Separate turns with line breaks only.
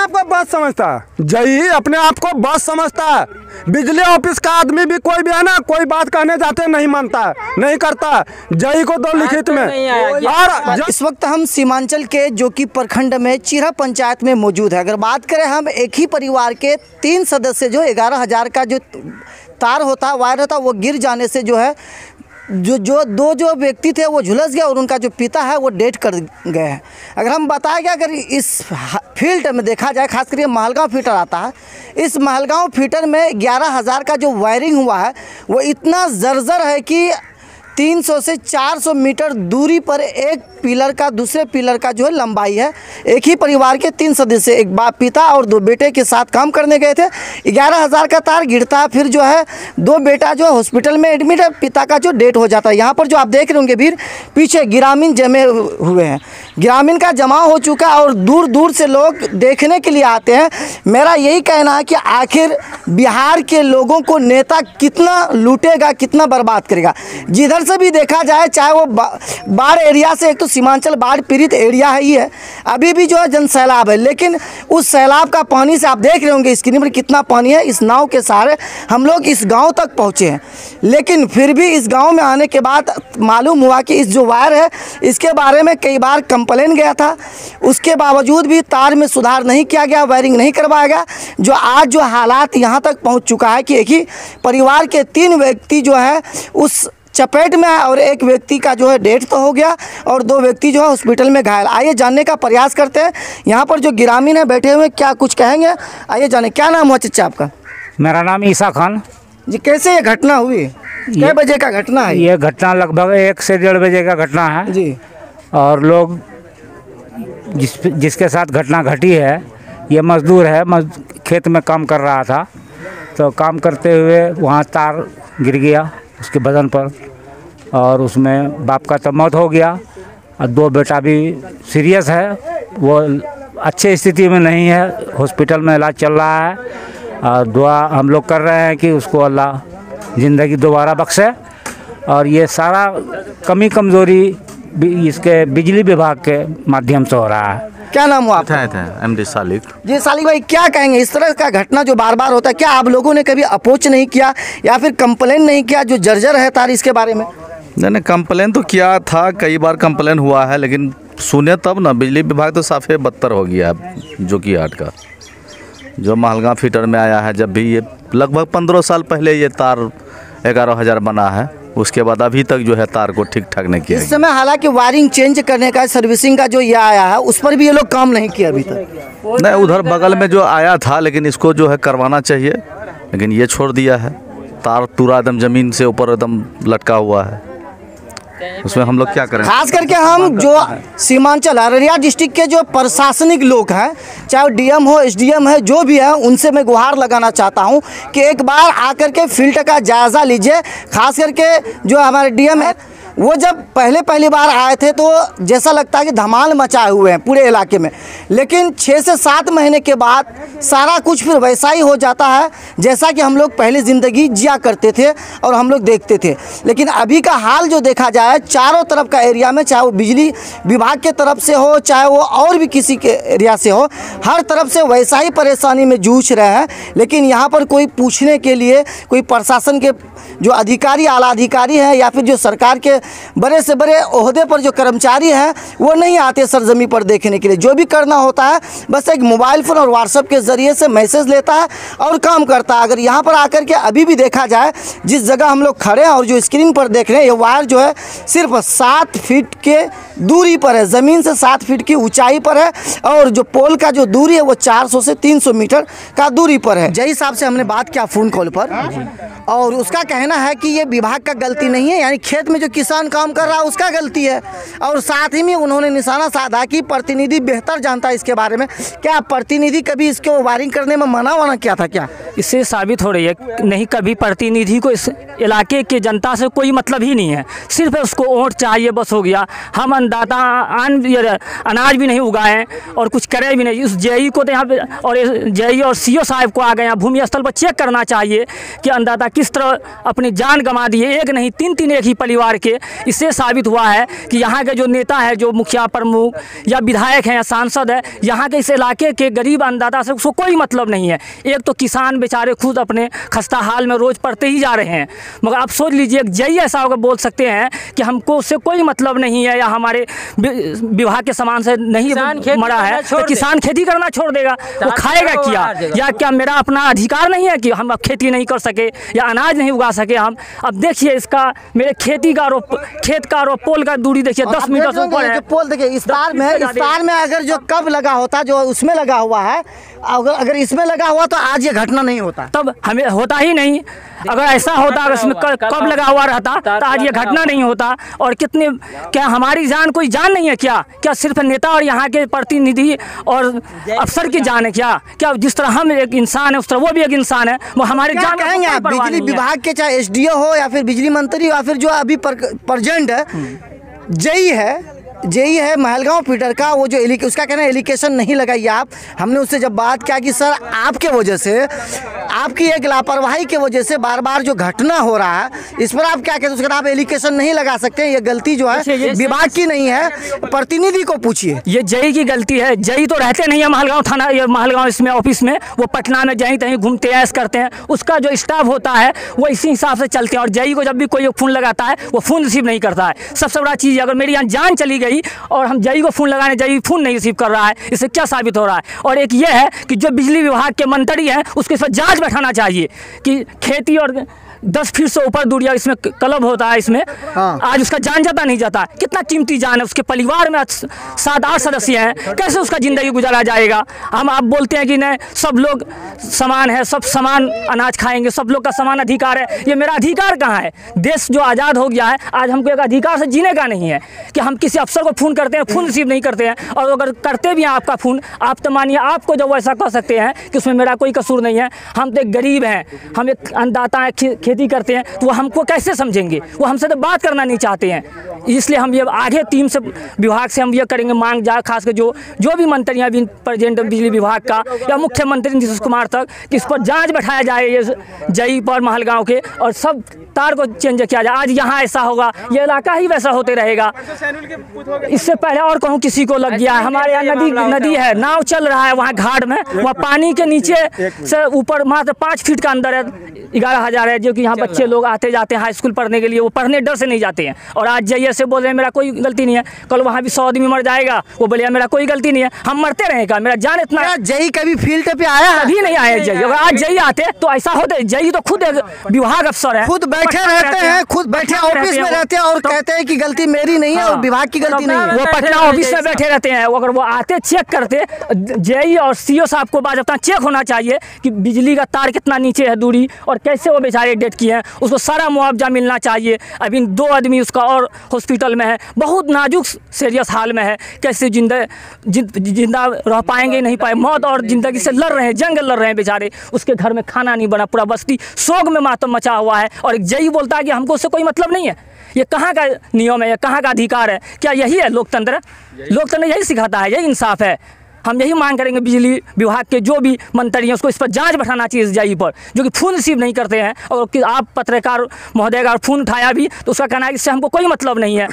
आप को बस समझता है, जय अपने आप को बस समझता है। बिजली ऑफिस का आदमी भी कोई भी है ना, कोई बात कहने जाते नहीं मानता, नहीं करता। जय को दो लिखित में। और
इस वक्त हम सीमांचल के जो कि प्रखंड में चिरहा पंचायत में मौजूद है। अगर बात करें हम एक ही परिवार के 3 सदस्य, जो 11,000 का जो तार होता है, वायर होता है, वो गिर जाने से जो है जो व्यक्ति थे वो झुलस गया और उनका जो पिता है वो डेथ कर गए हैं। अगर हम बताया गया, अगर इस फील्ड में देखा जाए, खास करके महलगांव फीटर आता है, इस महलगांव फीटर में 11,000 का जो वायरिंग हुआ है वो इतना जर्जर है कि 300 से 400 मीटर दूरी पर एक पिलर का दूसरे पिलर का जो है लंबाई है। एक ही परिवार के 3 सदस्य, एक बाप, पिता और 2 बेटे के साथ काम करने गए थे। 11,000 का तार गिरता है, फिर जो है 2 बेटा जो है हॉस्पिटल में एडमिट है, पिता का जो डेथ हो जाता है। यहाँ पर जो आप देख रहे होंगे भीड़, पीछे ग्रामीण जमे हुए हैं, ग्रामीण का जमाव हो चुका है और दूर दूर से लोग देखने के लिए आते हैं। मेरा यही कहना है कि आखिर बिहार के लोगों को नेता कितना लूटेगा, कितना बर्बाद करेगा। जिधर से भी देखा जाए, चाहे वो बाढ़ एरिया से, एक तो सीमांचल बाढ़ पीड़ित एरिया है ही है, अभी भी जो है जन सैलाब है, लेकिन उस सैलाब का पानी से आप देख रहे होंगे स्क्रीन पर कितना पानी है। इस नाव के सहारे हम लोग इस गांव तक पहुंचे हैं, लेकिन फिर भी इस गांव में आने के बाद मालूम हुआ कि इस जो वायर है इसके बारे में कई बार कंप्लेन गया था, उसके बावजूद भी तार में सुधार नहीं किया गया, वायरिंग नहीं करवाया गया। जो आज जो हालात यहाँ तक पहुँच चुका है कि एक ही परिवार के 3 व्यक्ति जो है उस चपेट में है और एक व्यक्ति का जो है डेथ तो हो गया और 2 व्यक्ति जो है हॉस्पिटल में घायल। आइए जानने का प्रयास करते हैं, यहाँ पर जो ग्रामीण है बैठे हुए क्या कुछ कहेंगे, आइए जाने। क्या नाम हुआ चचा आपका?
मेरा नाम ईसा खान
जी। कैसे ये घटना हुई, कितने बजे का घटना है?
ये घटना लगभग 1 से 1.5 बजे का घटना है
जी।
और लोग जिसके साथ घटना घटी है ये मजदूर है, खेत में काम कर रहा था, तो काम करते हुए वहाँ तार गिर गया उसके बदन पर और उसमें बाप का तो मौत हो गया और 2 बेटा भी सीरियस है, वो अच्छे स्थिति में नहीं है, हॉस्पिटल में इलाज चल रहा है और दुआ हम लोग कर रहे हैं कि उसको अल्लाह ज़िंदगी दोबारा बख्शे। और ये सारा कमी कमज़ोरी इसके बिजली विभाग के माध्यम से हो रहा है।
क्या नाम हुआ आपका?
MD सालिक जी।
सालिक भाई, क्या कहेंगे इस तरह का घटना जो बार बार होता है, क्या आप लोगों ने कभी अप्रोच नहीं किया या फिर कंप्लेन नहीं किया जो जर्जर है तार इसके बारे में?
नहीं, कंप्लेन तो किया था, कई बार कंप्लेन हुआ है, लेकिन सुने तब ना। बिजली विभाग तो साफे बदतर हो गया जो कि आठ का जो महलगांव फीटर में आया है। जब भी ये लगभग 15 साल पहले ये तार 11,000 बना है, उसके बाद अभी तक जो है तार को ठीक ठाक नहीं किया।
इस समय हालांकि वायरिंग चेंज करने का, सर्विसिंग का जो ये आया है उस पर भी ये लोग काम नहीं किया अभी तक।
नहीं, उधर बगल में जो आया था, लेकिन इसको जो है करवाना चाहिए, लेकिन ये छोड़ दिया है। तार पूरा एकदम ज़मीन से ऊपर एकदम लटका हुआ है, उसमें हम लोग क्या करें।
खास करके हम जो सीमांचल अररिया डिस्ट्रिक्ट के जो प्रशासनिक लोग हैं, चाहे DM हो, SDM है, जो भी है, उनसे मैं गुहार लगाना चाहता हूं कि एक बार आकर के फील्ड का जायज़ा लीजिए। खास करके जो हमारे DM है, वो जब पहली बार आए थे तो जैसा लगता है कि धमाल मचाए हुए हैं पूरे इलाके में, लेकिन 6 से 7 महीने के बाद सारा कुछ फिर वैसा ही हो जाता है जैसा कि हम लोग पहले ज़िंदगी जिया करते थे और हम लोग देखते थे। लेकिन अभी का हाल जो देखा जाए, चारों तरफ का एरिया में, चाहे वो बिजली विभाग के तरफ से हो, चाहे वो और भी किसी के एरिया से हो, हर तरफ से वैसा ही परेशानी में जूझ रहे हैं। लेकिन यहाँ पर कोई पूछने के लिए, कोई प्रशासन के जो अधिकारी, आला अधिकारी हैं या फिर जो सरकार के बड़े से बड़े ओहदे पर जो कर्मचारी हैं, वो नहीं आते सरजमी पर देखने के लिए। जो भी करना होता है बस एक मोबाइल फ़ोन और व्हाट्सएप के ज़रिए से मैसेज लेता है और काम करता है। अगर यहाँ पर आकर के अभी भी देखा जाए, जिस जगह हम लोग खड़े हैं और जो स्क्रीन पर देख रहे हैं, ये वायर जो है सिर्फ 7 फीट के दूरी पर है, ज़मीन से 7 फीट की ऊंचाई पर है और जो पोल का जो दूरी है वो 400 से 300 मीटर का दूरी पर है। जय साहब से हमने बात किया फ़ोन कॉल पर और उसका कहना है कि ये विभाग का गलती नहीं है, यानी खेत में जो किसान काम कर रहा है उसका गलती है। और साथ ही में उन्होंने निशाना साधा कि प्रतिनिधि बेहतर जानता है इसके बारे में। क्या प्रतिनिधि कभी इसको वायरिंग करने में मना किया था क्या?
इससे साबित हो रही है नहीं, कभी प्रतिनिधि को इस इलाके की जनता से कोई मतलब ही नहीं है, सिर्फ उसको वोट चाहिए बस, हो गया। हम अन्नदाता अनाज भी नहीं उगाए और कुछ करे भी नहीं। उस JE को तो यहाँ पे और JE और CO साहब को आ गए यहाँ भूमि स्थल पर चेक करना चाहिए कि अन्नदाता किस तरह अपनी जान गंवा दिए, एक नहीं 3 एक ही परिवार के। इससे साबित हुआ है कि यहाँ के जो नेता है, जो मुखिया प्रमुख या विधायक हैं या सांसद है, यहाँ के इस इलाके के गरीब अन्नदाता से उसको कोई मतलब नहीं है। एक तो किसान बेचारे खुद अपने खस्ता हाल में रोज़ पड़ते ही जा रहे हैं, मगर आप सोच लीजिए जई ऐसा होकर बोल सकते हैं कि हमको उससे कोई मतलब नहीं है या हमारे विभाग के सामान से नहीं मरा है, तो किसान खेती करना छोड़ देगा, वो खाएगा क्या? क्या मेरा अपना अधिकार नहीं है कि हम अब खेती नहीं कर सके या अनाज नहीं उगा सके हम? अब देखिए इसका मेरे खेती का और खेत का और पोल का दूरी देखिए 10 मीटर से ऊपर है।
पोल देखिए इस तार में अगर जो कब लगा होता, जो उसमें लगा हुआ है, अगर इसमें लगा हुआ तो आज ये घटना नहीं होता,
तब हमें होता ही नहीं। अगर ऐसा होता, अगर इसमें कब लगा हुआ रहता तो आज ये घटना नहीं होता। और कितने, क्या हमारी जान कोई जान नहीं है क्या? क्या सिर्फ नेता और यहाँ के प्रतिनिधि और अफसर की जान है क्या जिस तरह हम एक इंसान है उस तरह वो भी एक इंसान है, वो हमारी जान
कहेंगे आप? बिजली विभाग के चाहे एसडीओ हो या फिर बिजली मंत्री या फिर जो अभी प्रेजेंट है जेई है महलगांव फीडर का, वो जो उसका कहना है एलिगेशन नहीं लगाइए आप। हमने उससे जब बात किया कि सर आपके वजह से, आपकी एक लापरवाही की वजह से बार बार जो घटना हो रहा है, इस पर आप क्या कहते हैं? उसका आप एलिगेशन नहीं लगा सकते, ये गलती जो है विभाग की नहीं है, प्रतिनिधि को पूछिए।
ये जेई की गलती है। जेई तो रहते नहीं है महलगांव थाना, ये महलगांव इसमें ऑफिस में, वो पटना में जहीं तहीं घूमते ऐश करते हैं। उसका जो स्टाफ होता है वो इसी हिसाब से चलते हैं। और जेई को जब भी कोई फ़ोन लगाता है वो फ़ोन रिसीव नहीं करता है। सबसे बड़ा चीज़, अगर मेरी यहाँ जान चली गई और हम जेई को फ़ोन लगाने, जेई फ़ोन नहीं रिसीव कर रहा है, इससे क्या साबित हो रहा है? और एक ये है कि जो बिजली विभाग के मंत्री हैं उसके इस पर जाँच बैठाना चाहिए कि खेती और 10 फीट से ऊपर दूरिया इसमें क्लब होता है, इसमें आज उसका जान जाता नहीं जाता। कितना कीमती जान है, उसके परिवार में 7-8 सदस्य हैं, कैसे उसका ज़िंदगी गुजारा जाएगा? आप बोलते हैं कि नहीं सब लोग समान है, सब समान अनाज खाएंगे, सब लोग का समान अधिकार है। ये मेरा अधिकार कहाँ है? देश जो आज़ाद हो गया है, आज हमको एक अधिकार से जीने का नहीं है कि हम किसी अफसर को फ़ोन करते हैं, फ़ोन रिसीव नहीं करते हैं। और अगर करते भी हैं आपका फ़ोन, आप तो मानिए आपको जब ऐसा कह सकते हैं कि उसमें मेरा कोई कसूर नहीं है, हम तो एक गरीब हैं, हम एक अन्नदाता हैं, खेती करते हैं, तो वो हमको कैसे समझेंगे? वो हमसे तो बात करना नहीं चाहते हैं। इसलिए हम ये आगे टीम से, विभाग से हम ये करेंगे मांग, जा खास कर जो भी मंत्री हैं प्रेजेंट बिजली विभाग का या मुख्यमंत्री नीतीश कुमार तक, कि इस पर जांच बैठाया जाए ये जेई पर महलगांव के, और सब तार को चेंज किया जाए। आज यहाँ ऐसा होगा, ये इलाका ही वैसा होते रहेगा। इससे पहले और कहूँ किसी को लग गया है, हमारे यहाँ नदी है, नाव चल रहा है वहाँ घाट में, वहाँ पानी के नीचे से ऊपर मात्र 5 फीट का अंदर है, 11,000 है, जो कि यहाँ बच्चे लोग आते जाते हैं हाई स्कूल पढ़ने के लिए, वो पढ़ने डर से नहीं जाते हैं। और आज जेई से बोल रहे हैं मेरा कोई गलती नहीं है, कल वहाँ भी 100 आदमी मर जाएगा, वो बोले मेरा कोई गलती नहीं है, हम मरते रहेगा, मेरा जान इतना।
जेई कभी फील्ड पे आया?
अभी नहीं आया जेई। अगर आज जेई आते तो ऐसा होता। जेई तो खुद विभाग अफसर है,
खुद बैठे रहते हैं, खुद बैठे ऑफिस में रहते हैं और कहते हैं कि गलती मेरी नहीं है और विभाग की गलती नहीं है।
वो पटना ऑफिस में बैठे रहते हैं। अगर वो आते चेक करते, जेई और सीओ साहब को बाज़ाब्ता चेक होना चाहिए कि बिजली का तार कितना नीचे है दूरी और कैसे वो बेचारे डेट किए हैं, उसको सारा मुआवजा मिलना चाहिए। अभी 2 आदमी उसका और हॉस्पिटल में है, बहुत नाजुक सीरियस हाल में है, कैसे जिंदा रह पाएंगे नहीं पाए, मौत और ज़िंदगी से लड़ रहे हैं, जंग लड़ रहे हैं बेचारे। उसके घर में खाना नहीं बना, पूरा बस्ती शोक में मातम मचा हुआ है। और एक जेई बोलता है कि हमको उससे कोई मतलब नहीं है। ये कहाँ का नियम है, ये कहाँ का अधिकार है? क्या यही है लोकतंत्र? लोकतंत्र यही सिखाता है, यही इंसाफ है। हम यही मांग करेंगे बिजली विभाग के जो भी मंत्री हैं उसको इस पर जांच बैठाना चाहिए, इस जेई पर, जो कि फ़ोन रिसीव नहीं करते हैं। और कि आप पत्रकार महोदय का फ़ोन उठाया भी तो उसका कहना है इससे हमको कोई मतलब नहीं है।